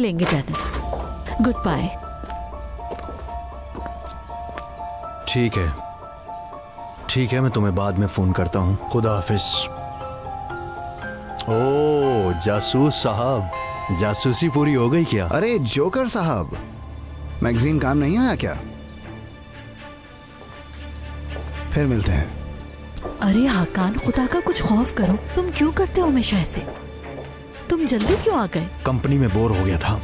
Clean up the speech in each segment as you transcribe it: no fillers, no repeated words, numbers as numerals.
लेंगे Dennis. Good bye. ठीक है, ठीक है, मैं तुम्हें बाद में फोन करता हूँ। खुदा हाफिज। ओ जासूस साहब, जासूसी पूरी हो गई क्या? अरे जोकर साहब, मैगजीन काम नहीं आया क्या? फिर मिलते हैं। अरे हाकान, खुदा का कुछ खौफ करो। तुम क्यों करते हो हमेशा ऐसे? तुम जल्दी क्यों आ गए? कंपनी में बोर हो गया था,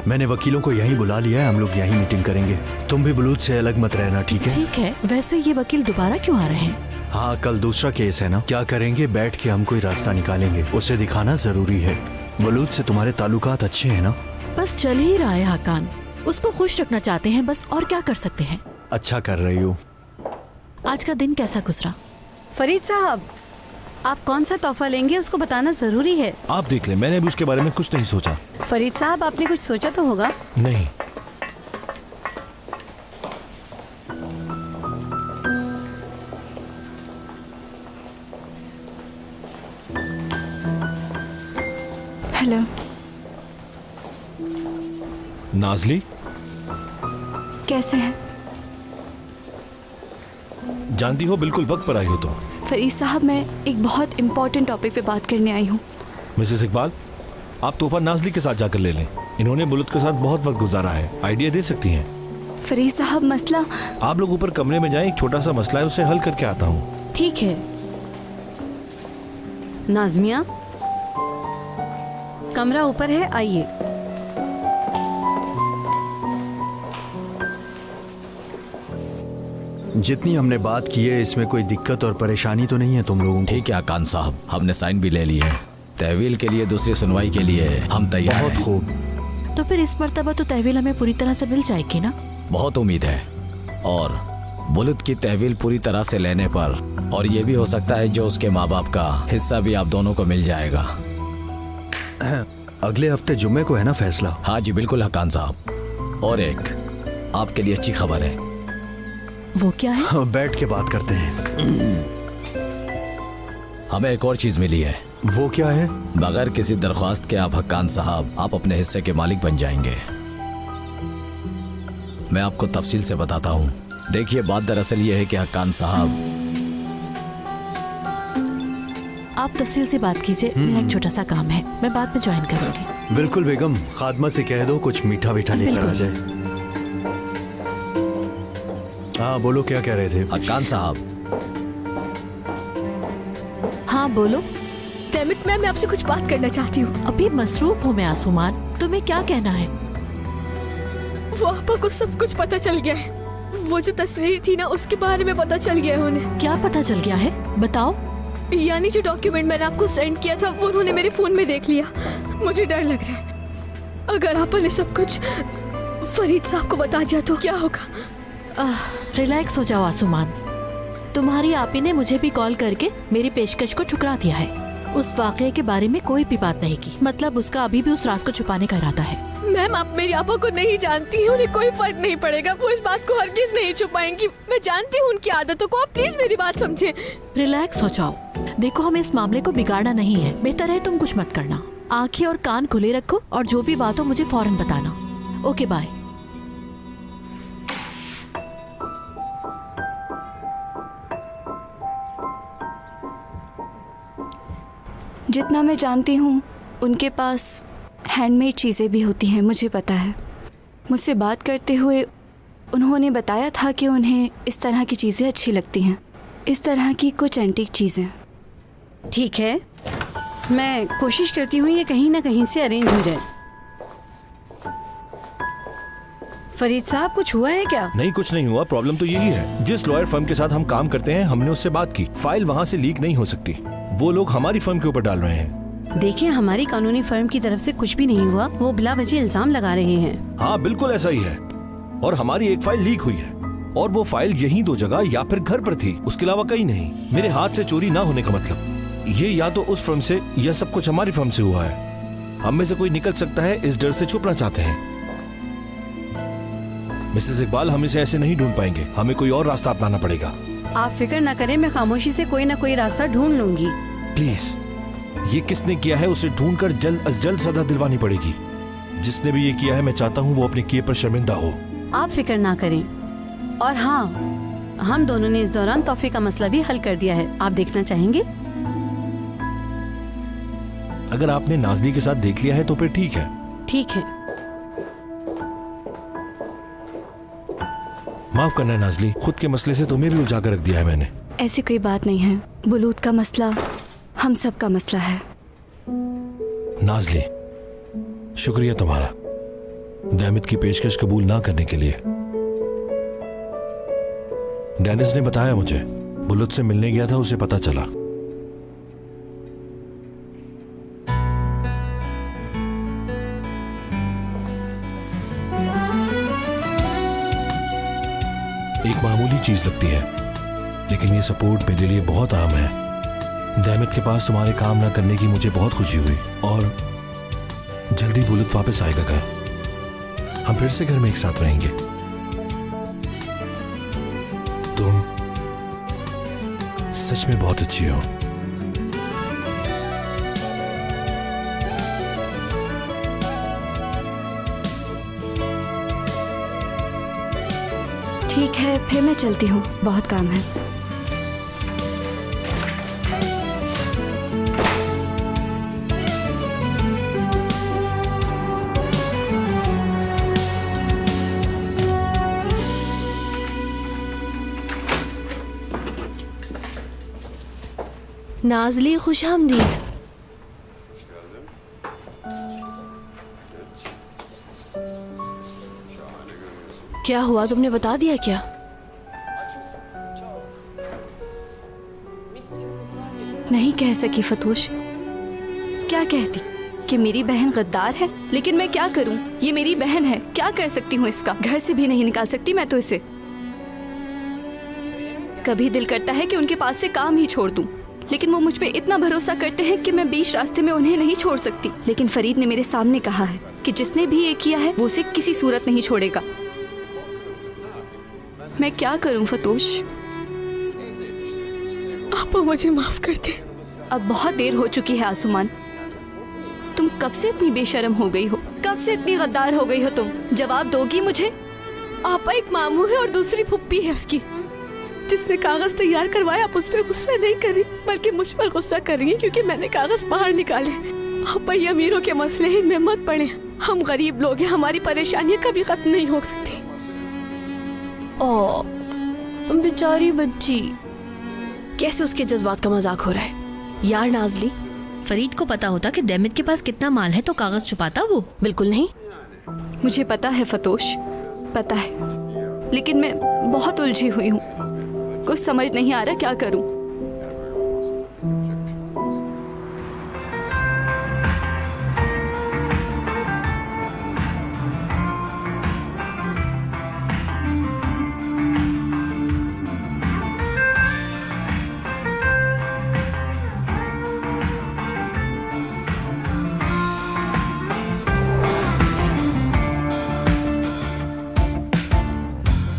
मैंने वकीलों को यहीं बुला लिया है। हम लोग यहीं मीटिंग करेंगे। तुम भी बलूच से अलग मत रहना, ठीक है? ठीक है। वैसे ये वकील दोबारा क्यों आ रहे हैं? हाँ, कल दूसरा केस है ना। क्या करेंगे, बैठ के हम कोई रास्ता निकालेंगे। उसे दिखाना जरूरी है। बलूच से तुम्हारे ताल्लुकात अच्छे हैं ना? बस चल ही रहा है हाकान। उसको खुश रखना चाहते हैं बस, और क्या कर सकते हैं। अच्छा कर रही हो। आज का दिन कैसा गुजरा? फरीद साहब, आप कौन सा तोहफा लेंगे उसको बताना जरूरी है। आप देख लें, मैंने भी उसके बारे में कुछ नहीं सोचा। फरीद साहब, आपने कुछ सोचा तो होगा। नहीं। हेलो नाजली, कैसे हैं? जानती हो बिल्कुल वक्त पर आई हो तुम। फरीद साहब, मैं एक बहुत इम्पोर्टेंट टॉपिक पे बात करने आई हूँ। मिसेस इकबाल, आप तोहफा नाजली के साथ जाकर ले लें। इन्होंने बुलत के साथ बहुत वक्त गुजारा है। आइडिया दे सकती हैं। फरीद साहब, मसला। आप लोग ऊपर कमरे में जाएं, एक छोटा सा मसला है, उसे हल करके आता हूँ। ठीक है। नाज़मिया, कमरा ऊपर है, आइए। जितनी हमने बात की है, इसमें कोई दिक्कत और परेशानी तो नहीं है तुम लोगों को? ठीक है अकान साहब, हमने साइन भी ले लिए हैं। तहवील के लिए दूसरी सुनवाई के लिए हम तैयार हैं। बहुत खूब। तो फिर इस मर्तबा तो तहवील हमें पूरी तरह से मिल जाएगी ना? बहुत उम्मीद है। और बुलत की तहवील पूरी तरह से लेने पर, और ये भी हो सकता है जो उसके माँ बाप का हिस्सा भी आप दोनों को मिल जाएगा। अगले हफ्ते जुम्मे को है ना फैसला? हाँ जी बिल्कुल अकान साहब। और एक आपके लिए अच्छी खबर है। वो क्या है? हाँ, बैठ के बात करते हैं। हमें एक और चीज मिली है। वो क्या है? बगैर किसी दरख्वास्त के आप हक्कान साहब, आप अपने हिस्से के मालिक बन जाएंगे। मैं आपको तफसील से बताता हूँ। देखिए, बात दरअसल ये है कि हक्कान साहब, आप तफसील से बात कीजिए। मेरा एक छोटा सा काम है, मैं बाद में ज्वाइन करूंगी। बिल्कुल बेगम, खादमा से कह दो कुछ मीठा मीठा लेकर आ जाए। हाँ बोलो, क्या कह रहे थे? हक्कान साहब। हाँ बोलो। डेमिट मैम, मैं आपसे कुछ बात करना चाहती हूँ। अभी मसरूफ हूँ मैं आसुमान, तुम्हें क्या कहना है? वो आपा को सब कुछ पता चल गया है। वो जो तस्वीर थी ना, उसके बारे में पता चल गया है उन्हें। क्या पता चल गया है, बताओ। यानी जो डॉक्यूमेंट मैंने आपको सेंड किया था, वो उन्होंने मेरे फोन में देख लिया। मुझे डर लग रहा है, अगर आपा ने सब कुछ फरीद साहब को बता दिया तो क्या होगा? रिलैक्स हो जाओ आसुमान। तुम्हारी आपी ने मुझे भी कॉल करके मेरी पेशकश को ठुकरा दिया है। उस वाकये के बारे में कोई भी बात नहीं की। मतलब उसका अभी भी उस राज को छुपाने का इरादा है। मैम, आप मेरी आपा को नहीं जानती हैं, उन्हें कोई फर्क नहीं पड़ेगा। वो इस बात को हरगिज नहीं छुपाएंगी। मैं जानती हूँ उनकी आदतों को। आप प्लीज मेरी बात समझें। रिलैक्स हो जाओ। देखो, हमें इस मामले को बिगाड़ना नहीं है। बेहतर है तुम कुछ मत करना। आंखें और कान खुले रखो और जो भी बात हो मुझे फौरन बताना। Okay bye. जितना मैं जानती हूँ, उनके पास हैंडमेड चीज़ें भी होती हैं, मुझे पता है। मुझसे बात करते हुए उन्होंने बताया था कि उन्हें इस तरह की चीज़ें अच्छी लगती हैं, इस तरह की कुछ एंटीक चीज़ें। ठीक है, मैं कोशिश करती हूँ ये कहीं ना कहीं से अरेंज हो जाए। फरीद साहब, कुछ हुआ है क्या? नहीं, कुछ नहीं हुआ। प्रॉब्लम तो यही है, जिस लॉयर फर्म के साथ हम काम करते हैं, हमने उससे बात की। फाइल वहाँ से लीक नहीं हो सकती। वो लोग हमारी फर्म के ऊपर डाल रहे हैं। देखिए, हमारी कानूनी फर्म की तरफ से कुछ भी नहीं हुआ। वो बिला वजह इल्जाम लगा रहे हैं। हाँ बिल्कुल ऐसा ही है। और हमारी एक फाइल लीक हुई है, और वो फाइल यही 2 जगह या फिर घर पर थी, उसके अलावा कहीं नहीं। मेरे हाथ से चोरी ना होने का मतलब ये या तो उस फर्म से या सब कुछ हमारी फर्म से हुआ है। हम में से कोई निकल सकता है, इस डर से छुपना चाहते हैं। मिसेस इकबाल, हम इसे ऐसे नहीं ढूंढ पाएंगे। हमें कोई और रास्ता अपनाना पड़ेगा। आप फिक्र न करें, मैं खामोशी से कोई ना कोई रास्ता ढूंढ लूंगी। प्लीज, ये किसने किया है उसे ढूंढकर जल्द अज जल्द सजा दिलवानी पड़ेगी। जिसने भी ये किया है, मैं चाहता हूँ वो अपने किए पर शर्मिंदा हो। आप फिक्र ना करें। और हाँ, हम दोनों ने इस दौरान तोहफे का मसला भी हल कर दिया है। आप देखना चाहेंगे? अगर आपने नाजली के साथ देख लिया है तो फिर ठीक है। ठीक है। माफ करना नाजली, खुद के मसले से तुम्हें भी उलझा कर रख दिया है मैंने। ऐसी कोई बात नहीं है। बुलूद का मसला हम सब का मसला है। नाजली, शुक्रिया तुम्हारा दैमित की पेशकश कबूल ना करने के लिए। डेनिस ने बताया मुझे, बुलूद से मिलने गया था, उसे पता चला। एक मामूली चीज लगती है, लेकिन ये सपोर्ट मेरे लिए बहुत अहम है। दैमित के पास तुम्हारे काम ना करने की मुझे बहुत खुशी हुई, और जल्दी बुलूद वापस आएगा घर। हम फिर से घर में एक साथ रहेंगे। तुम सच में बहुत अच्छी हो। ठीक है, फिर मैं चलती हूँ, बहुत काम है। नाजली, खुशामदीद। क्या हुआ, तुमने बता दिया क्या? नहीं कह सकी फतोश। क्या कहती कि मेरी बहन गद्दार है? लेकिन मैं क्या करूं, ये मेरी बहन है, क्या कर सकती हूँ इसका? घर से भी नहीं निकाल सकती मैं तो इसे। कभी दिल करता है कि उनके पास से काम ही छोड़ दूं, लेकिन वो मुझ पे इतना भरोसा करते हैं कि मैं बीच रास्ते में उन्हें नहीं छोड़ सकती। लेकिन फरीद ने मेरे सामने कहा है कि जिसने भी ये किया है वो उसे किसी सूरत नहीं छोड़ेगा। मैं क्या करूं फतोश? आप मुझे माफ कर दे। अब बहुत देर हो चुकी है आसुमान। तुम कब से इतनी बेशर्म हो गई हो? कब से इतनी गद्दार हो गई हो तुम? जवाब दोगी मुझे? आपा एक मामू है और दूसरी फुप्पी है उसकी, जिसने कागज तैयार करवाया। आप उस पर गुस्सा नहीं करी, बल्कि मुझ पर गुस्सा कर रही हैं क्योंकि मैंने कागज बाहर निकाले। आपा ये अमीरों के मसले हैं, इनमें मत पड़े। हम गरीब लोग हैं, हमारी परेशानियां कभी खत्म नहीं हो सकती। ओ बेचारी बच्ची, कैसे उसके जज्बात का मजाक हो रहा है यार। नाजली, फरीद को पता होता कि दैमित के पास कितना माल है तो कागज छुपाता वो? बिल्कुल नहीं। मुझे पता है फतोश, पता है, लेकिन मैं बहुत उलझी हुई हूँ। कुछ समझ नहीं आ रहा क्या करूं।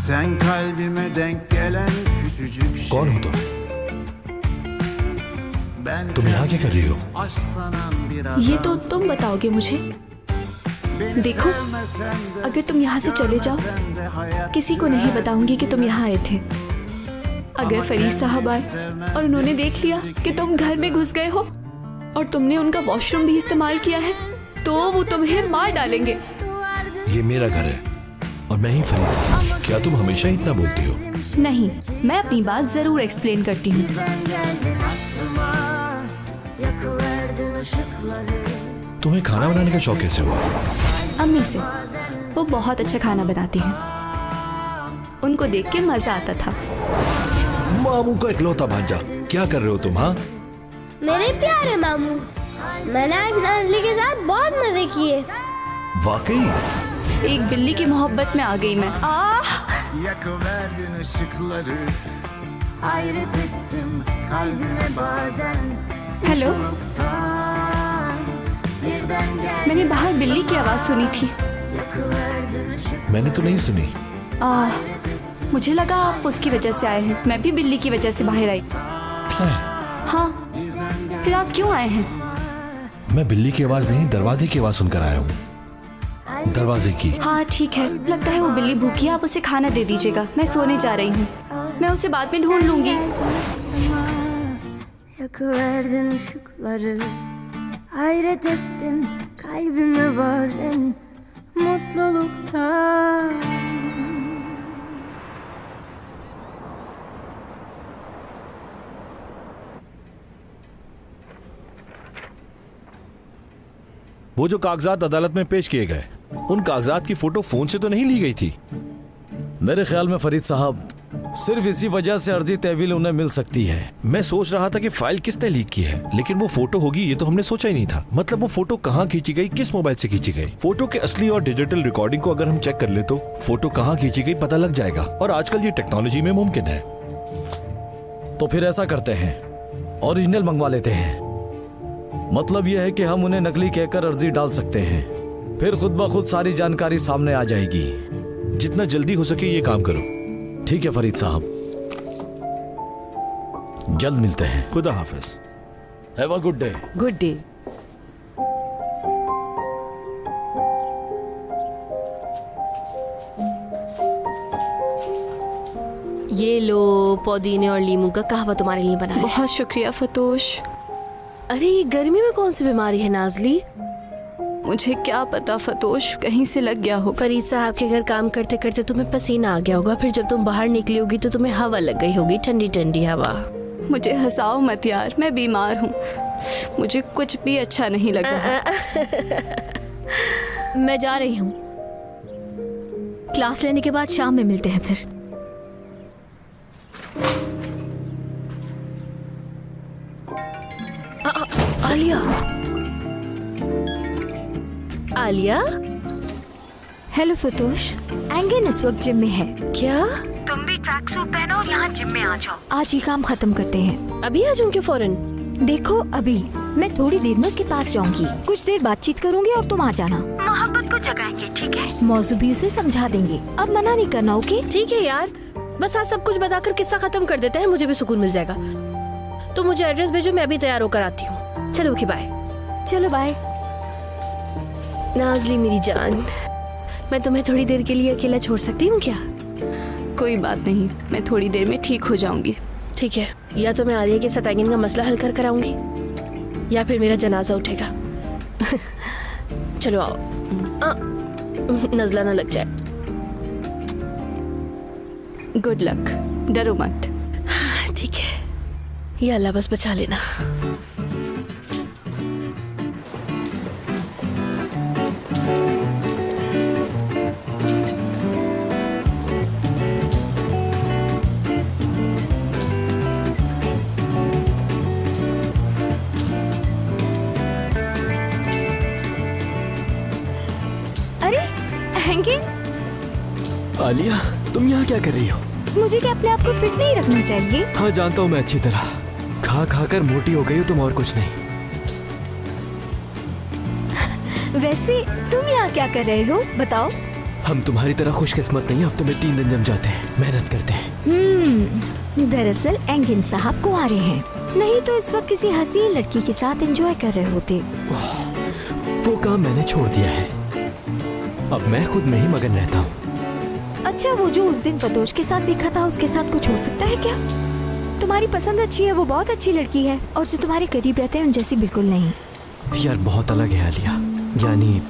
Sen kalbime denk gelen küçücük şey. कौन हो तुम? Ben तुम यहाँ क्या कर रही हो? aşk sanan bir adam. ये तो तुम बताओगे मुझे। Beni देखो, sevmesen de, अगर तुम यहाँ से चले जाओ, görmesen de hayat किसी को नहीं बताऊंगी कि तुम यहाँ आए थे। अगर फरीद साहब आए और उन्होंने देख लिया कि तुम घर में घुस गए हो और तुमने उनका वॉशरूम भी इस्तेमाल किया है, तो वो तुम्हें मार डालेंगे। ये मेरा घर है और मैं ही फरीद हूँ। क्या तुम हमेशा इतना बोलती हो? नहीं, मैं अपनी बात जरूर एक्सप्लेन करती हूँ। तुम्हें खाना बनाने का शौक कैसे हुआ? अम्मी से। वो बहुत अच्छा खाना बनाती हैं। उनको देख के मजा आता था। मामू का इकलौता भांजा, क्या कर रहे हो तुम? हाँ, मेरे प्यारे मामू, मैंने आज नाज़ली के साथ बहुत मजे किए। वाकई? एक बिल्ली की मोहब्बत में आ गई मैं। yakıverdin ışıkları. Hayret ettim kalbime bazen. Hello, मैंने बाहर बिल्ली की आवाज सुनी थी। मैंने तो नहीं सुनी। मुझे लगा आप उसकी वजह से आए हैं। मैं भी बिल्ली की वजह से बाहर आई। ऐसा है? हाँ, फिर आप क्यों आए हैं? मैं बिल्ली की आवाज नहीं, दरवाजे की आवाज सुनकर आया हूँ। दरवाजे की। हाँ ठीक है, लगता है वो बिल्ली भूखी है, आप उसे खाना दे दीजिएगा। मैं सोने जा रही हूँ, मैं उसे बाद में ढूंढ लूंगी। Yakıverdin ışıkları, hayret ettim kalbime bazen mutluluktan. वो जो कागजात अदालत में पेश किए गए, उन कागजात की फोटो फोन से तो नहीं ली गई थी? मेरे ख्याल में फरीद साहब सिर्फ इसी वजह से अर्जी तहवील उन्हें मिल सकती है। मैं सोच रहा था कि फाइल किसने लीक की है, लेकिन वो फोटो होगी ये तो हमने सोचा ही नहीं था। मतलब वो फोटो कहाँ खींची गई, किस मोबाइल से खींची गई? फोटो के असली और डिजिटल रिकॉर्डिंग को अगर हम चेक कर ले तो फोटो कहाँ खींची गई पता लग जाएगा, और आजकल ये टेक्नोलॉजी में मुमकिन है। तो फिर ऐसा करते हैं, ओरिजिनल मंगवा लेते हैं। मतलब यह है कि हम उन्हें नकली कहकर अर्जी डाल सकते हैं, फिर खुद ब खुद सारी जानकारी सामने आ जाएगी। जितना जल्दी हो सके ये काम करो। ठीक है फरीद साहब, जल्द मिलते हैं। खुदा हाफिज। Have a good day. Good day. ये लो, पुदीने और लीमू का कहवा तुम्हारे लिए बना है। बहुत शुक्रिया फतोश। अरे ये गर्मी में कौन सी बीमारी है नाजली? मुझे क्या पता फतोश, कहीं से लग गया हो। फरीद साहब के घर काम करते करते तुम्हें पसीना आ गया होगा, फिर जब तुम बाहर निकली होगी तो तुम्हें हवा लग गई होगी, ठंडी ठंडी हवा। मुझे हंसाओ मत यार, मैं बीमार हूँ, मुझे कुछ भी अच्छा नहीं लग रहा। मैं जा रही हूँ, क्लास लेने के बाद शाम में मिलते हैं फिर। आलिया, आलिया। हेलो फतोश, एंगन इस वक्त जिम में है। क्या? तुम भी ट्रैक सूट पहनो और यहाँ जिम में आ जाओ। आज ही काम खत्म करते हैं। अभी आ जाऊँ क्या फौरन? देखो अभी मैं थोड़ी देर में उसके पास जाऊंगी, कुछ देर बातचीत करूंगी और तुम आ जाना। मोहब्बत को जगाएंगे, ठीक है? मौजू भी उसे समझा देंगे, अब मना नहीं करना, ओके? ठीक है यार, बस आज सब कुछ बताकर किस्सा खत्म कर देते हैं, मुझे भी सुकून मिल जाएगा। तो मुझे एड्रेस भेजो, मैं अभी तैयार होकर आती हूँ। चलो ओके बाय। चलो बाय। नाजली मेरी जान, मैं तुम्हें थोड़ी देर के लिए अकेला छोड़ सकती हूँ क्या? कोई बात नहीं, मैं थोड़ी देर में ठीक हो जाऊंगी। ठीक है, या तो मैं आलिया के साथ एंगन का मसला हल कर कराऊंगी, या फिर मेरा जनाजा उठेगा। चलो आओ, नजला ना लग जाए। गुड लक, डरो मत। ठीक है, या अल्लाह बस बचा लेना। आलिया, तुम यहाँ क्या कर रही हो? मुझे क्या अपने आप को फिट नहीं रखना चाहिए? हाँ जानता हूँ मैं अच्छी तरह, खा खा कर मोटी हो गई हो तुम, और कुछ नहीं। वैसे तुम यहाँ क्या कर रहे हो बताओ? हम तुम्हारी तरह खुशकिस्मत नहीं, हफ्ते में 3 दिन जम जाते हैं, मेहनत करते हैं। दरअसल एंगिन साहब को आ रहे हैं, नहीं तो इस वक्त किसी हसीन लड़की के साथ एंजॉय कर रहे होते। वो काम मैंने छोड़ दिया है, अब मैं खुद में ही मगन रहता हूँ। अच्छा, वो जो उस दिन फतोश के साथ देखा था उसके साथ कुछ हो सकता है क्या? तुम्हारी पसंद अच्छी है, वो बहुत अच्छी लड़की है, और जो तुम्हारे करीब रहते हैं उन जैसी बिल्कुल नहीं। यार बहुत अलग है आलिया, यानी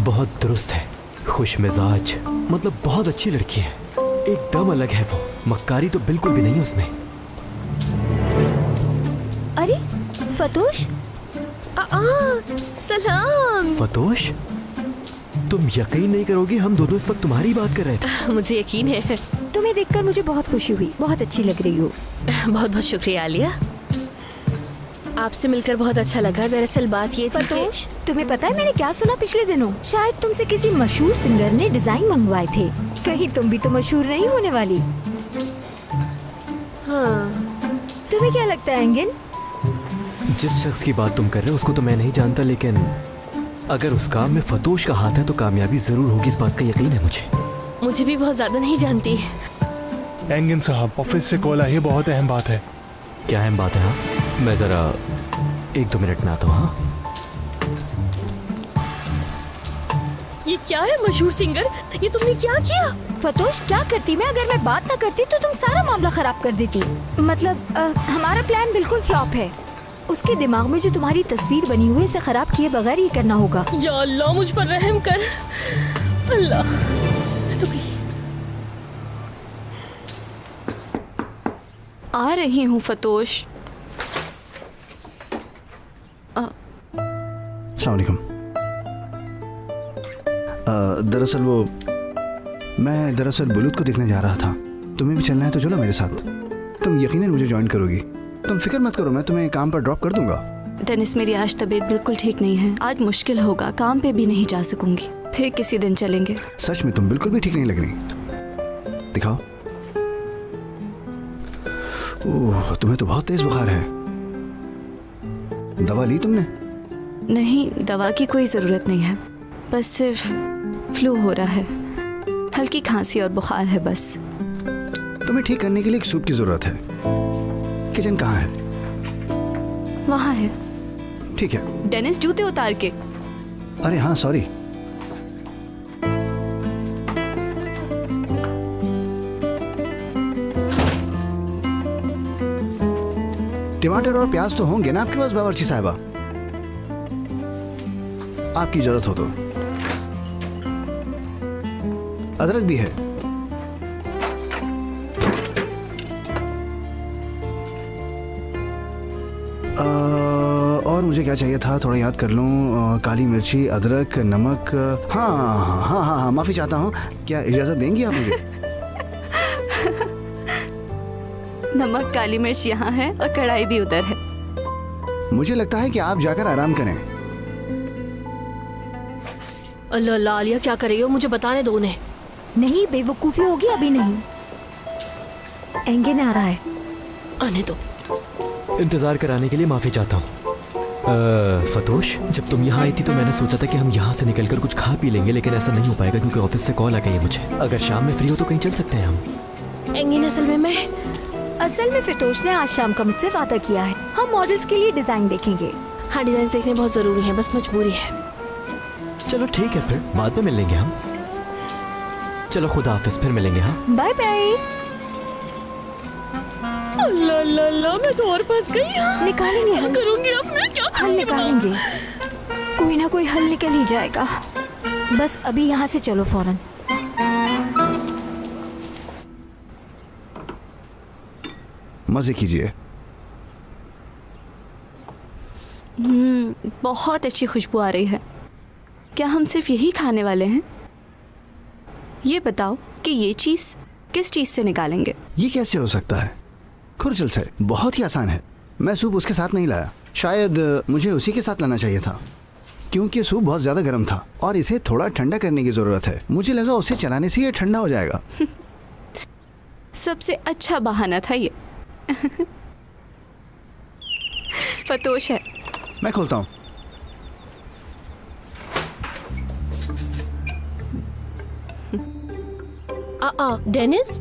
बहुत दुरुस्त है, खुश मिजाज, मतलब बहुत अच्छी लड़की है, एकदम अलग है वो, मक्कारी तो बिल्कुल भी नहीं उसमें। अरे फतोश, सलाम। फतोश, तुम यकीन नहीं करोगी, हम दोनों इस वक्त तुम्हारी बात कर रहे थे। मुझे यकीन है। तुम्हें देखकर मुझे बहुत खुशी हुई, बहुत अच्छी लग रही हो। बहुत बहुत शुक्रिया आलिया, आपसे मिलकर बहुत अच्छा लगा। दरअसल बात ये थी फतोश, तुम्हें पता है मैंने क्या सुना पिछले दिनों? शायद तुमसे किसी मशहूर सिंगर ने डिजाइन मंगवाए थे, कहीं तुम भी तो मशहूर नहीं होने वाली? हाँ। तुम्हें क्या लगता है एंगिन? जिस शख्स की बात तुम कर रहे हो उसको तो मैं नहीं जानता, लेकिन अगर उस काम में फतोश का हाथ है तो कामयाबी जरूर होगी, इस बात का यकीन है मुझे। मुझे भी बहुत ज्यादा नहीं जानती। एंगिन साहब, ऑफिस से कॉल आई है, बहुत अहम बात है। क्या अहम बात है? हाँ, मैं जरा 1-2 मिनट में आता हूँ। हाँ, ये क्या है मशहूर सिंगर, ये तुमने क्या किया? फतोश, क्या करती मैं? अगर मैं बात ना करती तो तुम सारा मामला खराब कर देती। मतलब हमारा प्लान बिल्कुल फ्लॉप है। उसके दिमाग में जो तुम्हारी तस्वीर बनी हुई है, इसे खराब किए बगैर ही करना होगा। या अल्लाह, मुझ पर रहम कर। अल्लाह, मैं तो गई। आ रही हूँ फतोश। अस्सलाम वालेकुम। दरअसल मैं बुलूद को देखने जा रहा था। तुम्हें भी चलना है तो चलो मेरे साथ। तुम यकीनन मुझे ज्वाइन करोगी। तुम फिक्र मत करो, मैं तुम्हें काम पर ड्रॉप कर दूंगा। डेनिस, मेरी आज तबीयत बिल्कुल ठीक नहीं है। आज मुश्किल होगा, काम पे भी नहीं जा सकूंगी। फिर किसी दिन चलेंगे। सच में तुम बिल्कुल भी ठीक नहीं लग रही। दिखाओ। ओह, तुम्हें तो बहुत तेज बुखार है। दवा ली तुमने? नहीं, दवा की कोई जरूरत नहीं है। बस सिर्फ फ्लू हो रहा है, हल्की खांसी और बुखार है बस। तुम्हें ठीक करने के लिए एक सूप की जरूरत है। किचन कहाँ है? वहाँ है। ठीक है। डेनिस, जूते उतार के। अरे हाँ, सॉरी। टमाटर और प्याज तो होंगे ना आपके पास बावर्ची साहिबा? आपकी जरूरत हो तो। अदरक भी है। और मुझे क्या चाहिए था, थोड़ा याद कर लूं। काली मिर्ची, अदरक, नमक। हाँ हाँ हाँ हाँ हाँ, माफी चाहता हूँ। क्या इजाजत देंगी आप मुझे? नमक, काली मिर्च यहाँ है और कढ़ाई भी उधर है। मुझे लगता है कि आप जाकर आराम करें। अल्लाह अल्लाह, आलिया क्या कर रही हो? मुझे बताने दो उन्हें। नहीं, बेवकूफी होगी, अभी नहीं। एंगन आ रहा है। आने दो। इंतजार कराने के लिए माफी चाहता हूँ। फतोश, जब तुम यहाँ आई थी तो मैंने सोचा था कि हम यहाँ से निकलकर कुछ खा पी लेंगे, लेकिन ऐसा नहीं हो पाएगा क्योंकि ऑफिस से कॉल आ गई है मुझे। अगर शाम में फ्री हो तो कहीं चल सकते हैं हम। एंगिन, असल में फितोश ने आज शाम का मुझसे वादा किया है। हम मॉडल्स के लिए डिजाइन देखेंगे। हाँ, डिजाइन देखने बहुत जरूरी है, बस मजबूरी है। चलो ठीक है, फिर बाद में मिल लेंगे हम। चलो खुदा हाफिज, फिर मिलेंगे। हाँ, बाय बाय। अल्लाह अल्लाह अल्लाह, मैं तो और फंस गई। निकालेंगे क्या हम। करूंगी अब मैं? क्या हल निकालेंगे। कोई ना कोई हल निकल ही जाएगा। बस अभी यहाँ से चलो फौरन। मजे कीजिए। बहुत अच्छी खुशबू आ रही है। क्या हम सिर्फ यही खाने वाले हैं? ये बताओ कि ये चीज किस चीज से निकालेंगे? ये कैसे हो सकता है? खुरचल से। बहुत ही आसान है। मैं सूप उसके साथ नहीं लाया। शायद मुझे उसी के साथ लाना चाहिए था, क्योंकि सूप बहुत ज्यादा गर्म था और इसे थोड़ा ठंडा करने की जरूरत है। मुझे लगा उसे चलाने से ये ठंडा हो जाएगा। सबसे अच्छा बहाना था ये। फतोश है। मैं खोलता हूँ। डेनिस,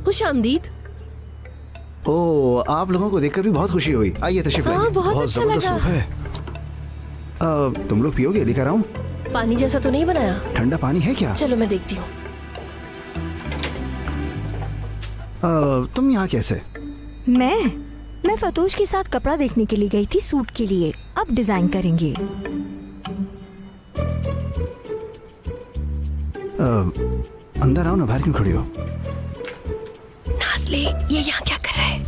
खुश आमदीद। ओ, आप लोगों को देखकर भी बहुत खुशी हुई। आइए तशरीफ लाइए। बहुत अच्छा जबरदस्त लगा। सूप है। तुम लोग पियोगे? लेकर आऊं? पानी जैसा तो नहीं बनाया? ठंडा पानी है क्या? चलो मैं देखती हूँ। तुम यहाँ कैसे? मैं फतोश के साथ कपड़ा देखने के लिए गई थी, सूट के लिए। अब डिजाइन करेंगे। अंदर आओ ना, बाहर क्यों खड़ी हो? नाज़ली, ये यहाँ क्या कर रहा है?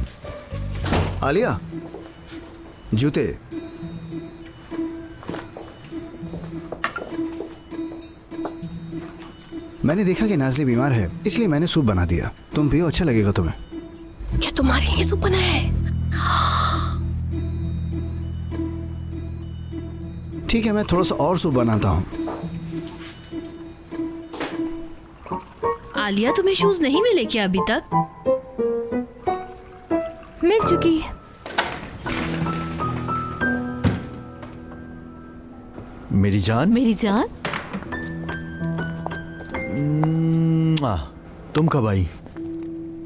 आलिया, जूते। मैंने देखा कि नाज़ली बीमार है, इसलिए मैंने सूप बना दिया। तुम पियो, अच्छा लगेगा तुम्हें। क्या तुम्हारे लिए सूप बनाया है? ठीक है, मैं थोड़ा सा और सूप बनाता हूँ। आलिया, तुम्हें शूज नहीं मिले क्या अभी तक? मिल चुकी। मेरी जान। मेरी जान। तुम कब आई?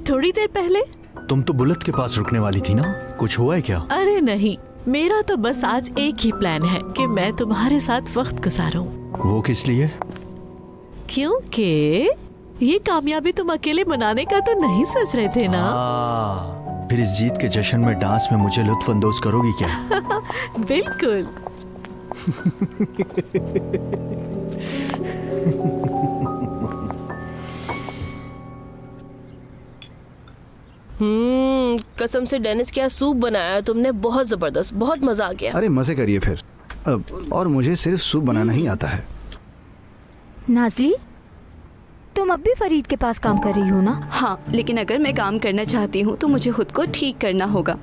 थोड़ी देर पहले। तुम तो बुलेट के पास रुकने वाली थी ना, कुछ हुआ है क्या? अरे नहीं, मेरा तो बस आज एक ही प्लान है कि मैं तुम्हारे साथ वक्त गुजारूं। वो किस लिए? क्योंकि ये कामयाबी तुम अकेले मनाने का तो नहीं सोच रहे थे ना? फिर इस जीत के जश्न में डांस में मुझे लुत्फ अंदोज करोगी क्या? बिल्कुल। कसम से डेनिस, क्या सूप बनाया है तुमने, बहुत जबरदस्त, बहुत मजा आ गया। अरे मजे करिए फिर। और मुझे सिर्फ सूप बनाना ही आता है। नाजली, तुम अब भी फरीद के पास काम कर रही हो ना? हाँ, लेकिन अगर मैं काम करना चाहती हूँ तो मुझे खुद को ठीक करना होगा।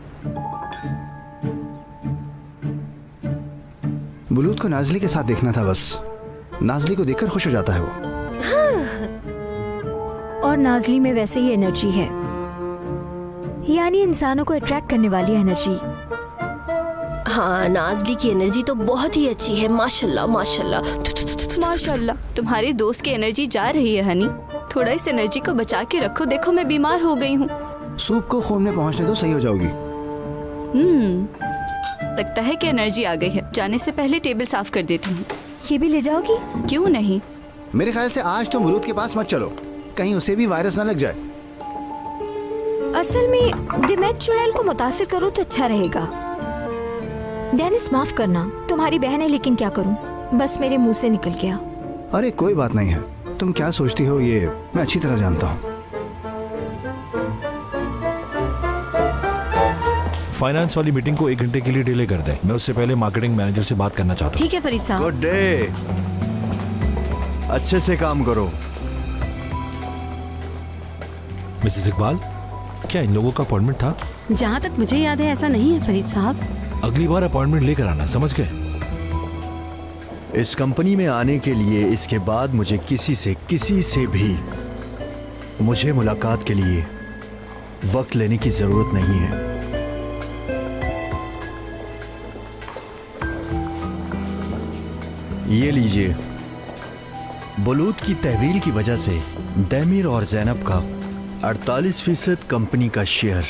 बुलूद को नाजली के साथ देखना था बस। नाजली को देखकर खुश हो जाता है वो। और नाजली में वैसे ही एनर्जी है, यानी इंसानों को अट्रैक्ट करने वाली एनर्जी। हाँ, नाजली की एनर्जी तो बहुत ही अच्छी है, माशाल्लाह माशाल्लाह माशाल्लाह। तुम्हारे दोस्त की एनर्जी जा रही है हनी, थोड़ा इस एनर्जी को बचा के रखो। देखो मैं बीमार हो गई हूँ। सूप को खून में पहुँचने तो सही हो जाओगी। लगता है कि एनर्जी आ गई है। जाने से पहले टेबल साफ कर देती हूँ। ये भी ले जाओगी? क्यों नहीं। मेरे ख्याल से आज तुम बुलूद के पास मत चलो, कहीं उसे भी वायरस ना लग जाए। असल में डिमेट चुड़ैल को मुतासिर करो तो अच्छा रहेगा। डेनिस माफ करना, तुम्हारी बहन है लेकिन क्या करूं, बस मेरे मुंह से निकल गया। अरे कोई बात नहीं है, तुम क्या सोचती हो ये मैं अच्छी तरह जानता हूँ। फाइनेंस वाली मीटिंग को 1 घंटे के लिए डिले कर दें। मैं उससे पहले मार्केटिंग मैनेजर से बात करना चाहता हूँ। ठीक है फरीद साहब। Good day. अच्छे से काम करो। मिसेस इकबाल, क्या इन लोगों का अपॉइंटमेंट था? जहाँ तक मुझे याद है ऐसा नहीं है फरीद साहब। अगली बार अपॉइंटमेंट लेकर आना, समझ गए? इस कंपनी में आने के लिए इसके बाद मुझे किसी से भी मुझे मुलाकात के लिए वक्त लेने की जरूरत नहीं है। ये लीजिए, बुलूद की तहवील की वजह से दैमिर और जैनब का 48% कंपनी का शेयर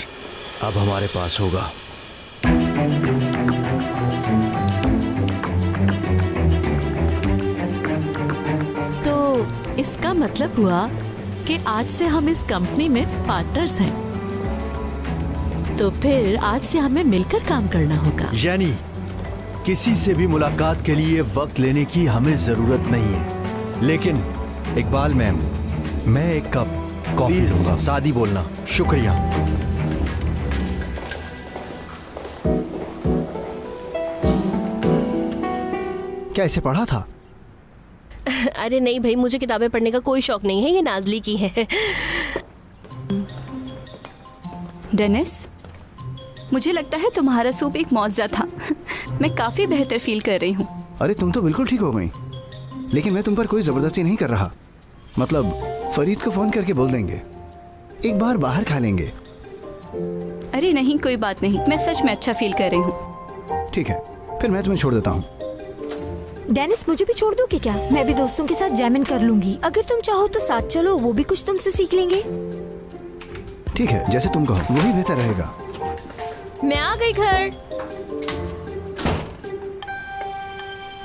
अब हमारे पास होगा। तो इसका मतलब हुआ कि आज से हम इस कंपनी में पार्टनर्स हैं। तो फिर आज से हमें मिलकर काम करना होगा। यानी किसी से भी मुलाकात के लिए वक्त लेने की हमें जरूरत नहीं है। लेकिन इकबाल मैम, मैं एक कप कॉफी लूंगा। सादी बोलना। शुक्रिया। क्या इसे पढ़ा था? अरे नहीं भाई, मुझे किताबें पढ़ने का कोई शौक नहीं है, ये नाजली की है। डेनिस, मुझे लगता है तुम्हारा सूप एक मौजा था। मैं काफी बेहतर फील कर रही हूँ। अरे तुम तो बिल्कुल ठीक हो गई, लेकिन मैं तुम पर कोई जबरदस्ती नहीं कर रहा। मतलब फरीद को फोन करके बोल देंगे, एक बार बाहर खा लेंगे। अरे नहीं, कोई बात नहीं, मैं सच में अच्छा फील कर रही हूँ। ठीक है, फिर मैं तुम्हें छोड़ देता हूँ। डेनिस, मुझे भी छोड़ दोगे क्या? मैं भी दोस्तों के साथ जैमिन कर लूंगी। अगर तुम चाहो तो साथ चलो, वो भी कुछ तुमसे सीख लेंगे। ठीक है, जैसे तुम कहो, वही बेहतर रहेगा। मैं आ गई घर।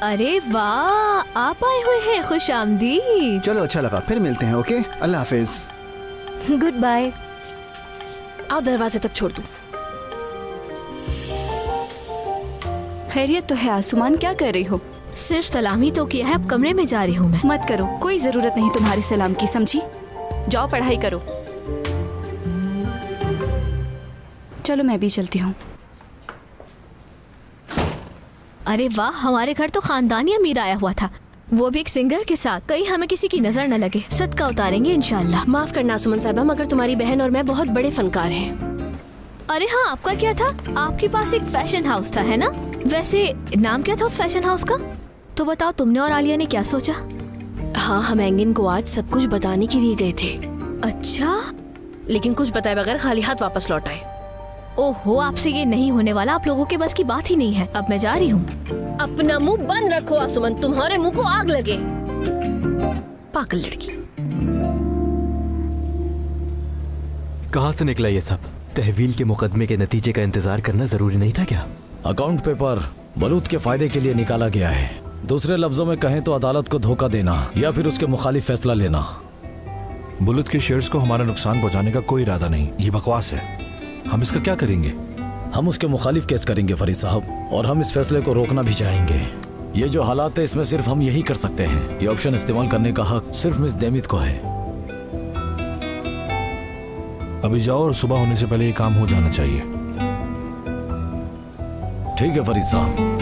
अरे वाह, आप आए हुए हैं, खुश आमदीद। चलो, अच्छा लगा, फिर मिलते हैं। ओके, अल्लाह हाफिज। Goodbye. आओ दरवाजे तक छोड़ दूं। खैरियत तो है आसुमान, क्या कर रही हो? सिर्फ सलामी तो किया है, अब कमरे में जा रही हूँ मैं। मत करो, कोई जरूरत नहीं तुम्हारे सलाम की, समझी? जाओ पढ़ाई करो। चलो मैं भी चलती हूँ। अरे वाह, हमारे घर तो खानदानी अमीर आया हुआ था, वो भी एक सिंगर के साथ। कहीं हमें किसी की नजर न लगे। सदका उतारेंगे इंशाल्लाह। माफ करना सुमन साहिबा, मगर तुम्हारी बहन और मैं बहुत बड़े फनकार हैं। अरे हाँ, आपका क्या था? आपके पास एक फैशन हाउस था, है ना? वैसे नाम क्या था उस फैशन हाउस का? तो बताओ, तुमने और आलिया ने क्या सोचा? हाँ, हम एंगिन को आज सब कुछ बताने के लिए गए थे। अच्छा, लेकिन कुछ बताए बगैर खाली हाथ वापस लौट आए। ओहो, आपसे ये नहीं होने वाला, आप लोगों के बस की बात ही नहीं है। अब मैं जा रही हूँ। अपना मुंह बंद रखो आसुमन, तुम्हारे मुंह को आग लगे, पागल लड़की। कहाँ से निकला ये सब? तहवील के मुकदमे के नतीजे का इंतजार करना जरूरी नहीं था क्या? अकाउंट पेपर बलूत के फायदे के लिए निकाला गया है। दूसरे लफ्जों में कहें तो अदालत को धोखा देना या फिर उसके मुखालिफ फैसला लेना। बुलेट के शेयर्स को हमारा नुकसान पहुंचाने का कोई इरादा नहीं, ये बकवास है। हम इसका क्या करेंगे? हम उसके मुखालिफ केस करेंगे फरीद साहब, और हम इस फैसले को रोकना भी चाहेंगे। ये जो हालात है इसमें सिर्फ हम यही कर सकते हैं। ये ऑप्शन इस्तेमाल करने का हक सिर्फ मिस देमित को है। अभी जाओ और सुबह होने से पहले ये काम हो जाना चाहिए। ठीक है फरीद साहब।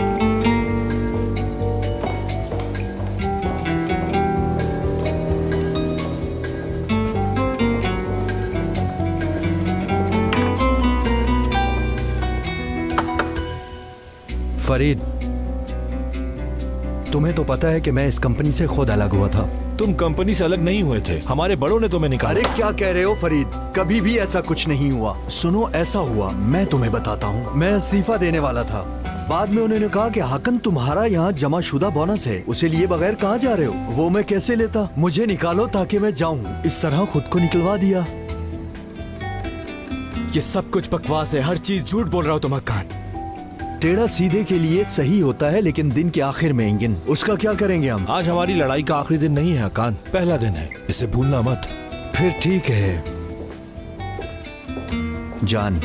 फरीद, तुम्हें तो पता है कि मैं इस कंपनी से खुद अलग हुआ था। तुम कंपनी से अलग नहीं हुए थे, हमारे बड़ों ने तुम्हें निकाला। अरे क्या कह रहे हो फरीद, कभी भी ऐसा कुछ नहीं हुआ। सुनो, ऐसा हुआ, मैं तुम्हें बताता हूँ। मैं इस्तीफा देने वाला था, बाद में उन्होंने कहा कि हाकन तुम्हारा यहाँ जमा शुदा बोनस है, उसे लिए बगैर कहाँ जा रहे हो? वो मैं कैसे लेता? मुझे निकालो ताकि मैं जाऊँ। इस तरह खुद को निकलवा दिया। ये सब कुछ बकवास है, हर चीज झूठ बोल रहा हो तुम अक्कान। टेढ़ा सीधे के लिए सही होता है, लेकिन दिन के आखिर में इंगिन, उसका क्या करेंगे हम? आज हमारी लड़ाई का आखिरी दिन नहीं है अकान, पहला दिन है, इसे भूलना मत। फिर ठीक है जान,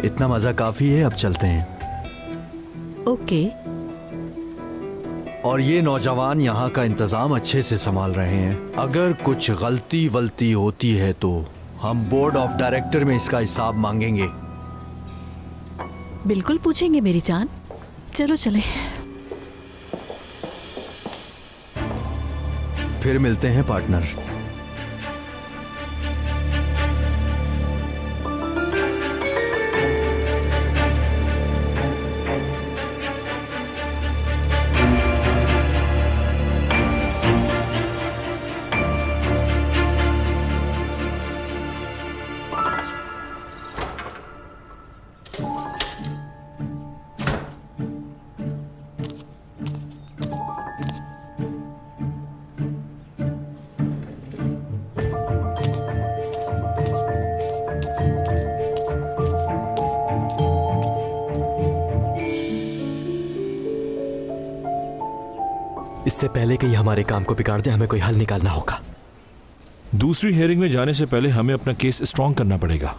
इतना मजा काफी है, अब चलते हैं। ओके। और ये नौजवान यहाँ का इंतजाम अच्छे से संभाल रहे हैं। अगर कुछ गलती वलती होती है तो हम बोर्ड ऑफ डायरेक्टर में इसका हिसाब मांगेंगे। बिल्कुल पूछेंगे मेरी जान, चलो चले। फिर मिलते हैं पार्टनर। इससे पहले कि ये हमारे काम को बिगाड़ दे, हमें कोई हल निकालना होगा। दूसरी हियरिंग में जाने से पहले हमें अपना केस स्ट्रॉन्ग करना पड़ेगा।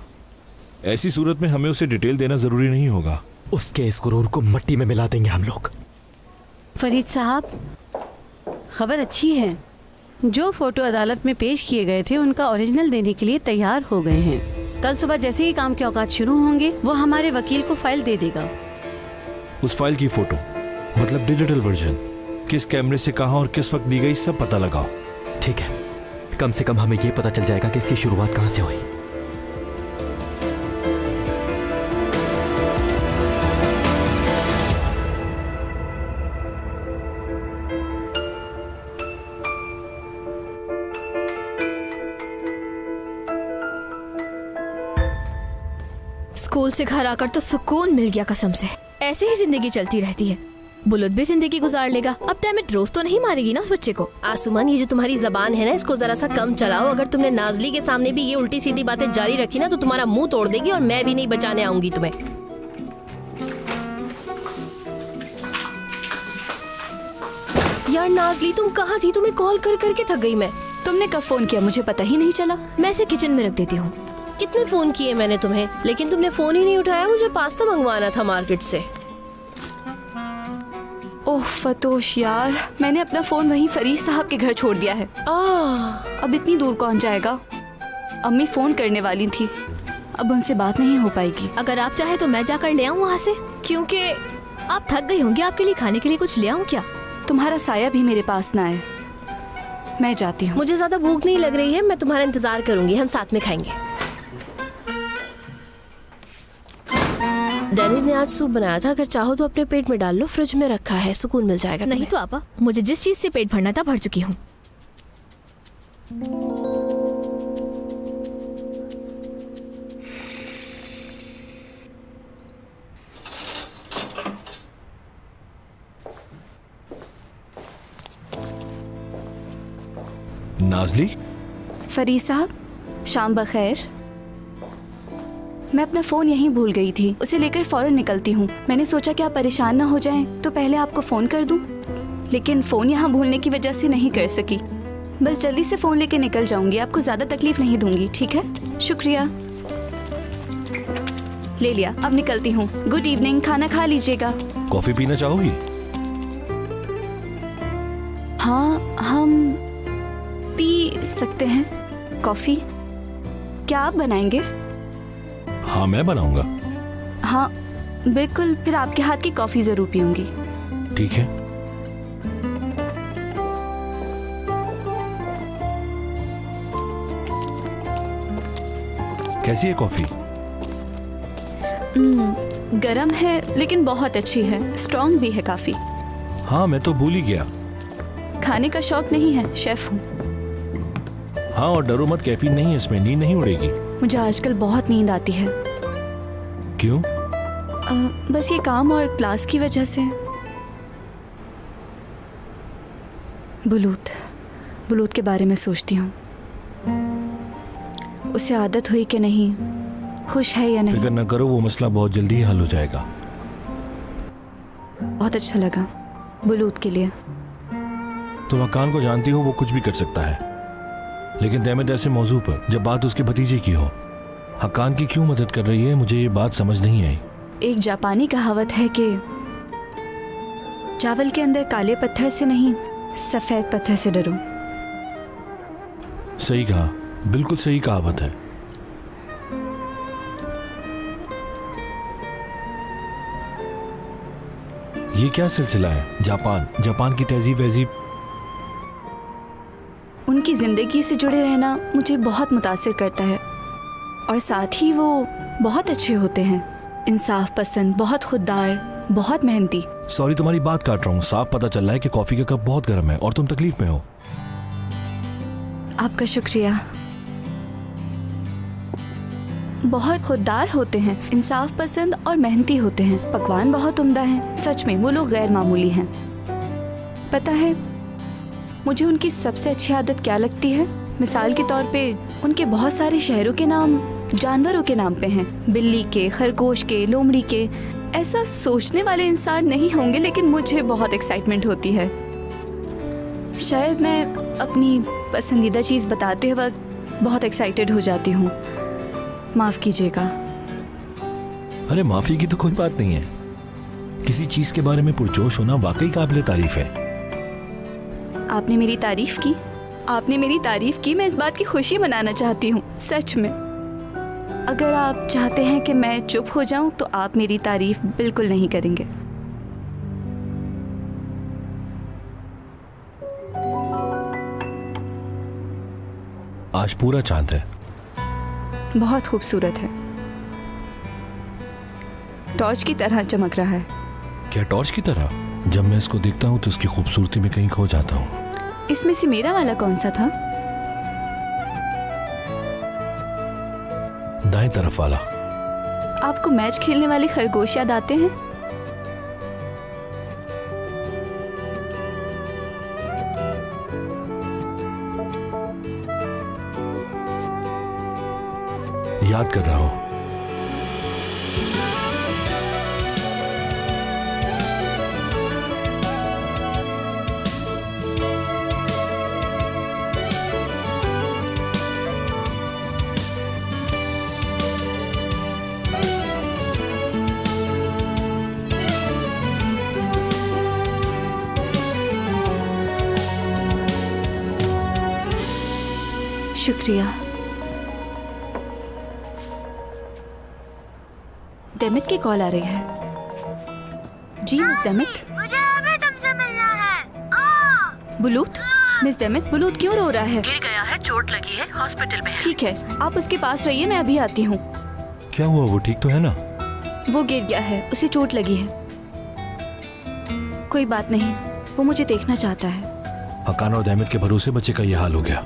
ऐसी सूरत में हमें उसे डिटेल देना जरूरी नहीं होगा। उसके इस गुरूर को मिट्टी में मिला देंगे हम लोग। फरीद साहब, खबर अच्छी है। जो फोटो अदालत में पेश किए गए थे उनका ओरिजिनल देने के लिए तैयार हो गए हैं। कल सुबह जैसे ही काम के औकात शुरू होंगे वो हमारे वकील को फाइल दे देगा। उस फाइल की फोटो, मतलब डिजिटल वर्जन, किस कैमरे से कहां और किस वक्त दी गई, सब पता लगाओ। ठीक है, कम से कम हमें ये पता चल जाएगा कि इसकी शुरुआत कहां से हुई। स्कूल से घर आकर तो सुकून मिल गया कसम से। ऐसे ही जिंदगी चलती रहती है। बुलुत भी जिंदगी गुजार लेगा। अब डैमेट रोज तो नहीं मारेगी ना उस बच्चे को। आसुमान, ये जो तुम्हारी जबान है ना, इसको जरा सा कम चलाओ। अगर तुमने नाजली के सामने भी ये उल्टी सीधी बातें जारी रखी ना तो तुम्हारा मुंह तोड़ देगी और मैं भी नहीं बचाने आऊंगी तुम्हें। यार नाजली, तुम कहाँ थी? तुम्हें कॉल कर करके थक गई मैं। तुमने कब फोन किया मुझे पता ही नहीं चला। मैं इसे किचन में रख देती हूँ। कितने फोन किए मैंने तुम्हें, लेकिन तुमने फोन ही नहीं उठाया। मुझे पास्ता मंगवाना था मार्केट से। ओह फतोश यार, मैंने अपना फोन वहीं फरीद साहब के घर छोड़ दिया है। अब इतनी दूर कौन जाएगा? अम्मी फोन करने वाली थी, अब उनसे बात नहीं हो पाएगी। अगर आप चाहे तो मैं जाकर ले आऊँ वहाँ से, क्योंकि आप थक गई होंगी। आपके लिए खाने के लिए कुछ ले आऊँ क्या? तुम्हारा साया भी मेरे पास ना है, मैं जाती हूँ। मुझे ज्यादा भूख नहीं लग रही है, मैं तुम्हारा इंतजार करूंगी, हम साथ में खाएंगे। डेनिस ने आज सूप बनाया था, अगर चाहो तो अपने पेट में डाल लो, फ्रिज में रखा है, सुकून मिल जाएगा। नहीं तो आपा, मुझे जिस चीज से पेट भरना था भर चुकी हूँ। नाजली, फरीद साहब शाम बखैर। मैं अपना फोन यहीं भूल गई थी, उसे लेकर फौरन निकलती हूँ। मैंने सोचा कि आप परेशान ना हो जाएं, तो पहले आपको फोन कर दूं। लेकिन फ़ोन यहाँ भूलने की वजह से नहीं कर सकी। बस जल्दी से फ़ोन लेके निकल जाऊंगी, आपको ज़्यादा तकलीफ नहीं दूंगी, ठीक है? शुक्रिया। ले लिया, अब निकलती हूँ। गुड इवनिंग, खाना खा लीजिएगा। कॉफी पीना चाहोगी? हाँ, हम पी सकते हैं कॉफ़ी। क्या आप बनाएंगे? हाँ, मैं बनाऊंगा। हाँ बिल्कुल, फिर आपके हाथ की कॉफ़ी ज़रूर पीऊंगी। ठीक है। कैसी है कॉफी? गरम है लेकिन बहुत अच्छी है, स्ट्रॉन्ग भी है काफ़ी। हाँ, मैं तो भूल ही गया। खाने का शौक नहीं है, शेफ हूँ। हाँ, और डरो मत, कैफीन नहीं है इसमें, नींद नहीं उड़ेगी। मुझे आजकल बहुत नींद आती है। क्यों? बस ये काम और क्लास की वजह से। बुलूत के बारे में सोचती हूँ, उसे आदत हुई कि नहीं, खुश है या नहीं। फिक्र न करो, वो मसला बहुत जल्दी ही हल हो जाएगा। बहुत अच्छा लगा बुलूत के लिए। तुम हक्कान को जानती हो, वो कुछ भी कर सकता है, लेकिन देमत ऐसे मौजू पर जब बात उसके भतीजे की हो, हक्कान की क्यों मदद कर रही है, मुझे ये बात समझ नहीं आई। एक जापानी कहावत है कि चावल के अंदर काले पत्थर से नहीं, सफेद पत्थर से डरो। सही कहा, बिल्कुल सही कहावत है। ये क्या सिलसिला है? जापान की तहजीब वहजीब। उनकी जिंदगी से जुड़े रहना मुझे बहुत मुतासिर करता है, और साथ ही वो बहुत अच्छे होते हैं, इंसाफ पसंद, बहुत खुददार, बहुत मेहनती। सॉरी, तुम्हारी बात काट रहा हूँ। साफ पता चल रहा है कि कॉफी का कप बहुत गर्म है और तुम तकलीफ में हो। आपका शुक्रिया। बहुत खुददार होते हैं, इंसाफ पसंद और मेहनती होते हैं, पकवान बहुत उम्दा हैं। सच में वो लोग गैर मामूली हैं। पता है मुझे उनकी सबसे अच्छी आदत क्या लगती है? मिसाल के तौर पे उनके बहुत सारे शहरों के नाम जानवरों के नाम पे हैं, बिल्ली के, खरगोश के, लोमड़ी के। ऐसा सोचने वाले इंसान नहीं होंगे, लेकिन मुझे बहुत एक्साइटमेंट होती है। शायद मैं अपनी पसंदीदा चीज़ बताते वक्त बहुत एक्साइटेड हो जाती हूँ, माफ़ कीजिएगा। अरे माफी की तो कोई बात नहीं है। किसी चीज के बारे में पुरजोश होना वाकई काबिले तारीफ है। आपने मेरी तारीफ की, मैं इस बात की खुशी मनाना चाहती हूँ, सच में। अगर आप चाहते हैं कि मैं चुप हो जाऊं तो आप मेरी तारीफ बिल्कुल नहीं करेंगे। आज पूरा चांद है। बहुत खूबसूरत है, टॉर्च की तरह चमक रहा है। क्या टॉर्च की तरह? जब मैं इसको देखता हूँ तो इसकी खूबसूरती में कहीं खो जाता हूँ। इसमें से मेरा वाला कौन सा था? दाएं तरफ वाला। आपको मैच खेलने वाले खरगोश याद आते हैं? याद कर रहा हूँ। शुक्रिया। डेमिट की कॉल आ रही है। जी मिस डेमिट। मुझे अभी तुमसे मिलना है। बुलूत? मिस डेमिट, बुलूत क्यों रो रहा है? गिर गया है, चोट लगी है, हॉस्पिटल में है। ठीक है, आप उसके पास रहिए, मैं अभी आती हूँ। क्या हुआ? वो ठीक तो है ना? वो गिर गया है, उसे चोट लगी है। कोई बात नहीं, वो मुझे देखना चाहता है। हक्कान और देमत के भरोसे बच्चे का यह हाल हो गया।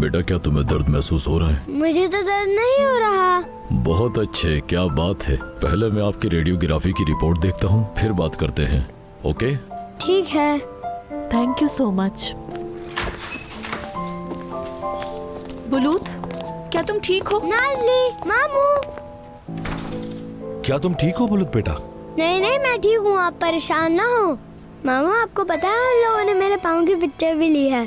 बेटा, क्या तुम्हें दर्द महसूस हो रहा है? मुझे तो दर्द नहीं हो रहा। बहुत अच्छे, क्या बात है। पहले मैं आपकी रेडियोग्राफी की रिपोर्ट देखता हूँ, फिर बात करते हैं। ओके? ठीक है। Thank you so much. Bulut, क्या तुम ठीक हो? नाज़ली, मामू। क्या तुम ठीक हो बुलुत बेटा? नहीं नहीं, मैं ठीक हूँ, आप परेशान ना हो। मामा, आपको पता है उन लोगों ने मेरे पाँव की पिक्चर भी ली है।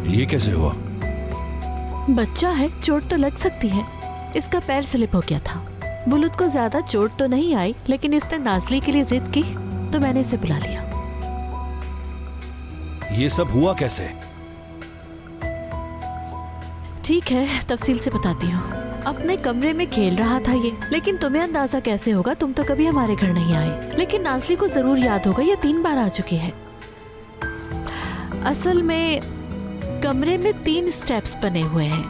ये कैसे हुआ? बच्चा है, चोट तो लग सकती है। इसका पैर स्लिप हो गया था। बुलुत को ज्यादा चोट तो नहीं आई, लेकिन इसने नाज़ली के लिए जिद की तो मैंने इसे बुला लिया। ये सब हुआ कैसे? ठीक है, तफसील से बताती हूँ। अपने कमरे में खेल रहा था ये, लेकिन तुम्हें अंदाजा कैसे होगा? तुम तो कभी हमारे घर नहीं आए, लेकिन नाज़ली को जरूर याद होगा, ये 3 बार आ चुकी है। असल में कमरे में 3 स्टेप्स बने हुए हैं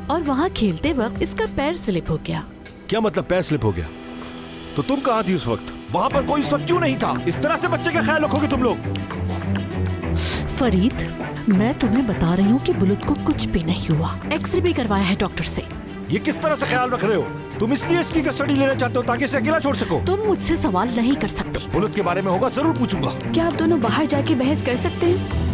और वहाँ खेलते वक्त इसका पैर स्लिप हो गया। क्या मतलब पैर स्लिप हो गया? तो तुम कहाँ थी उस वक्त? वहाँ पर कोई उस वक्त क्यों नहीं था? इस तरह से बच्चे का ख्याल रखोगे तुम लोग? फरीद, मैं तुम्हें बता रही हूँ कि बुलुत को कुछ भी नहीं हुआ। एक्सरे भी करवाया है डॉक्टर से। ये किस तरह से ख्याल रख रहे हो? तुम इसलिए इसकी कस्टडी लेना चाहते हो ताकि इसे अकेला छोड़ सको? तुम मुझसे सवाल नहीं कर सकते। बुलुत के बारे में होगा, जरूर पूछूंगा। क्या आप दोनों बाहर जाके बहस कर सकते हैं?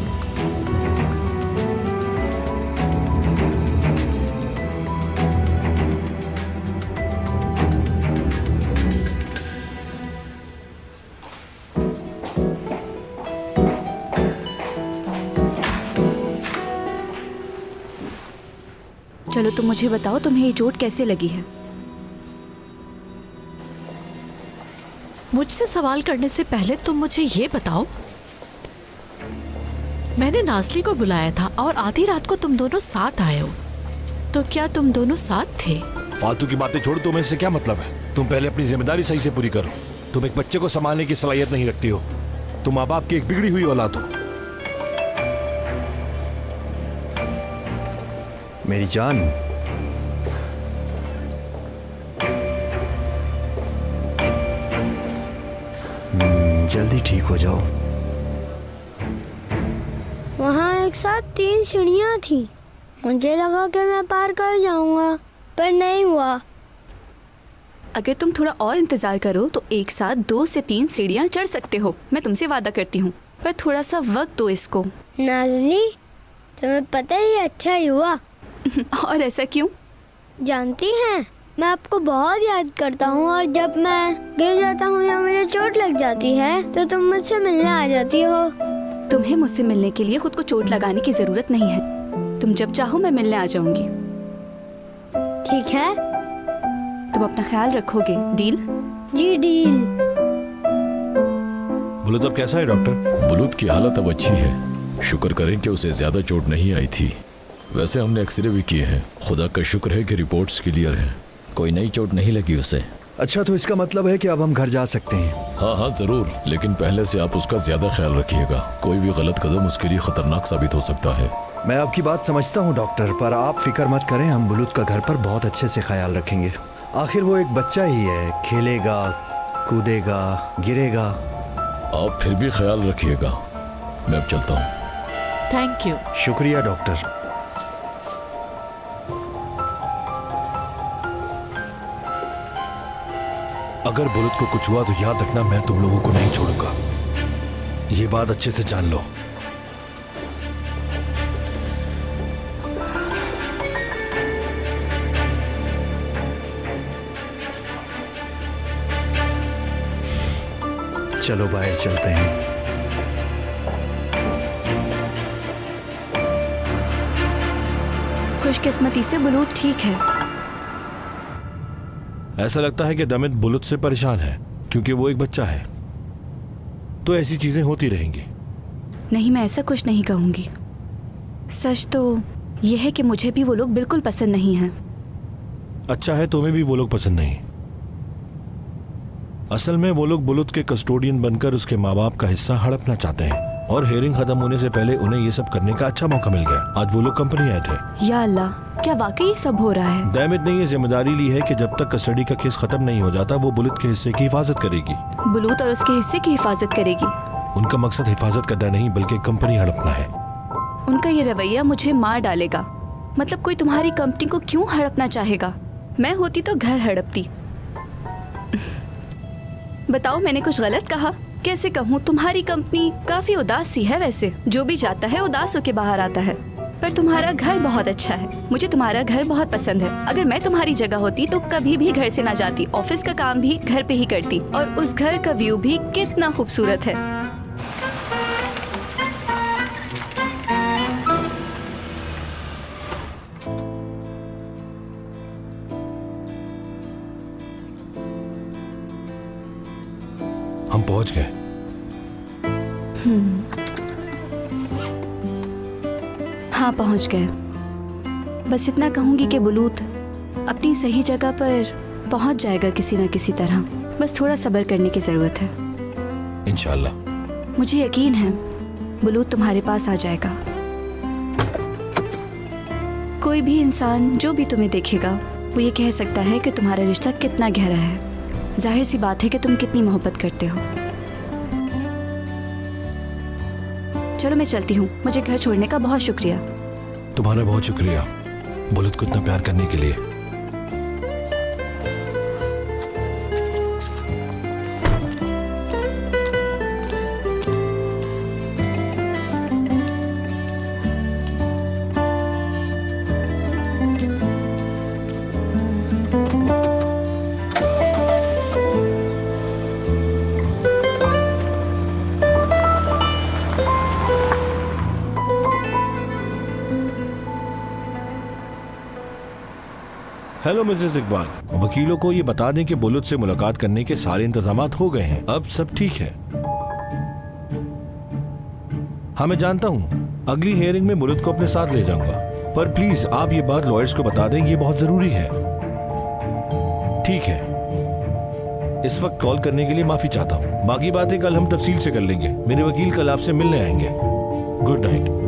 चलो तुम मुझे बताओ, तुम्हें ये चोट कैसे लगी है? मुझसे सवाल करने से पहले तुम मुझे ये बताओ, मैंने नाज़ली को बुलाया था और आधी रात को तुम दोनों साथ आए हो, तो क्या तुम दोनों साथ थे? फालतू की बातें छोड़ो, तुम्हें इससे क्या मतलब है? तुम पहले अपनी जिम्मेदारी सही से पूरी करो। तुम एक बच्चे को संभालने की सलाहियत नहीं रखती हो। तुम माँ बाप की एक बिगड़ी हुई औलाद हो। मेरी जान, जल्दी ठीक हो जाओ। वहाँ एक साथ 3 सीढ़ियाँ थी। मुझे लगा कि मैं पार कर जाऊंगा, पर नहीं हुआ। अगर तुम थोड़ा और इंतजार करो तो एक साथ 2 से 3 सीढ़ियाँ चढ़ सकते हो। मैं तुमसे वादा करती हूँ, पर थोड़ा सा वक्त दो इसको। नाज़ली, तुम्हें पता ही अच्छा ही हुआ। और ऐसा क्यों? जानती हैं, मैं आपको बहुत याद करता हूँ और जब मैं गिर जाता हूँ या मुझे चोट लग जाती है तो तुम मुझसे मिलने आ जाती हो। तुम्हें मुझसे मिलने के लिए खुद को चोट लगाने की जरूरत नहीं है। तुम जब चाहो मैं मिलने आ जाऊंगी। ठीक है? तुम अपना ख्याल रखोगे, डील? जी डील। बुलुत अब कैसा है डॉक्टर? बुलुत की हालत अब अच्छी है। शुक्र करें कि उसे ज्यादा चोट नहीं आई थी। वैसे हमने एक्सरे भी किए हैं। खुदा का शुक्र है कि रिपोर्ट्स क्लियर हैं। कोई नई चोट नहीं लगी उसे। अच्छा, तो इसका मतलब है कि अब हम घर जा सकते हैं? हाँ हाँ जरूर, लेकिन पहले से आप उसका ज्यादा ख्याल रखिएगा। कोई भी गलत कदम उसके लिए खतरनाक साबित हो सकता है। मैं आपकी बात समझता हूँ डॉक्टर, पर आप फिक्र मत करें, हम बुलुत का घर पर बहुत अच्छे से ख्याल रखेंगे। आखिर वो एक बच्चा ही है, खेलेगा, कूदेगा, गिरेगा। आप फिर भी ख्याल रखिएगा। मैं अब चलता हूँ। Thank you. शुक्रिया डॉक्टर। अगर बुलुत को कुछ हुआ तो याद रखना, मैं तुम लोगों को नहीं छोड़ूंगा। ये बात अच्छे से जान लो। चलो बाहर चलते हैं। खुशकिस्मती से बुलूत ठीक है। ऐसा लगता है कि दमित बुलुत से परेशान है क्योंकि वो एक बच्चा है, तो ऐसी चीजें होती रहेंगी। नहीं, मैं ऐसा कुछ नहीं कहूंगी। सच तो यह है कि मुझे भी वो लोग बिल्कुल पसंद नहीं हैं। अच्छा है, तुम्हें भी वो लोग पसंद नहीं। असल में वो लोग बुलुत के कस्टोडियन बनकर उसके माँ बाप का हिस्सा हड़पना चाहते हैं और हेयरिंग खत्म होने से पहले उन्हें ये सब करने का अच्छा मौका मिल गया। आज वो लोग कंपनी आए थे। या अल्लाह, क्या वाकई ये सब हो रहा है? दैमित ने ये जिम्मेदारी ली है कि जब तक कस्टडी का केस खत्म नहीं हो जाता वो बुलुत के हिस्से की हिफाजत करेगी। बुलूत और उसके हिस्से की हिफाजत करेगी? उनका मकसद हिफाजत करना नहीं बल्कि कंपनी हड़पना है। उनका ये रवैया मुझे मार डालेगा। मतलब कोई तुम्हारी कंपनी को क्यों हड़पना चाहेगा? मैं होती तो घर हड़पती। बताओ, मैंने कुछ गलत कहा? कैसे कहूँ, तुम्हारी कंपनी काफी उदास सी है वैसे। जो भी जाता है उदास होके बाहर आता है। पर तुम्हारा घर बहुत अच्छा है। मुझे तुम्हारा घर बहुत पसंद है। अगर मैं तुम्हारी जगह होती तो कभी भी घर से ना जाती, ऑफिस का काम भी घर पे ही करती। और उस घर का व्यू भी कितना खूबसूरत है। हम पहुंच गए। हाँ, पहुंच गए। बस इतना कहूंगी कि बुलूत अपनी सही जगह पर पहुंच जाएगा किसी न किसी तरह। बस थोड़ा सब्र करने की जरूरत है। इंशाल्लाह। मुझे यकीन है बुलूत तुम्हारे पास आ जाएगा। कोई भी इंसान जो भी तुम्हें देखेगा वो ये कह सकता है कि तुम्हारा रिश्ता कितना गहरा है। जाहिर सी बात है कि तुम कितनी मोहब्बत करते हो। चलो मैं चलती हूँ। मुझे घर छोड़ने का बहुत शुक्रिया। तुम्हारा बहुत शुक्रिया बुलुत को इतना प्यार करने के लिए। हेलो मिसेस इकबाल, वकीलों को ये बता दें कि बुलुत से मुलाकात करने के सारे इंतजामात हो गए हैं। अब सब ठीक है। हाँ मैं जानता हूँ, अगली हियरिंग में बुलुत को अपने साथ ले जाऊंगा, पर प्लीज आप ये बात लॉयर्स को बता दें, ये बहुत जरूरी है। ठीक है, इस वक्त कॉल करने के लिए माफी चाहता हूँ। बाकी बातें कल हम तफसील से कर लेंगे। मेरे वकील कल आपसे मिलने आएंगे। Good night.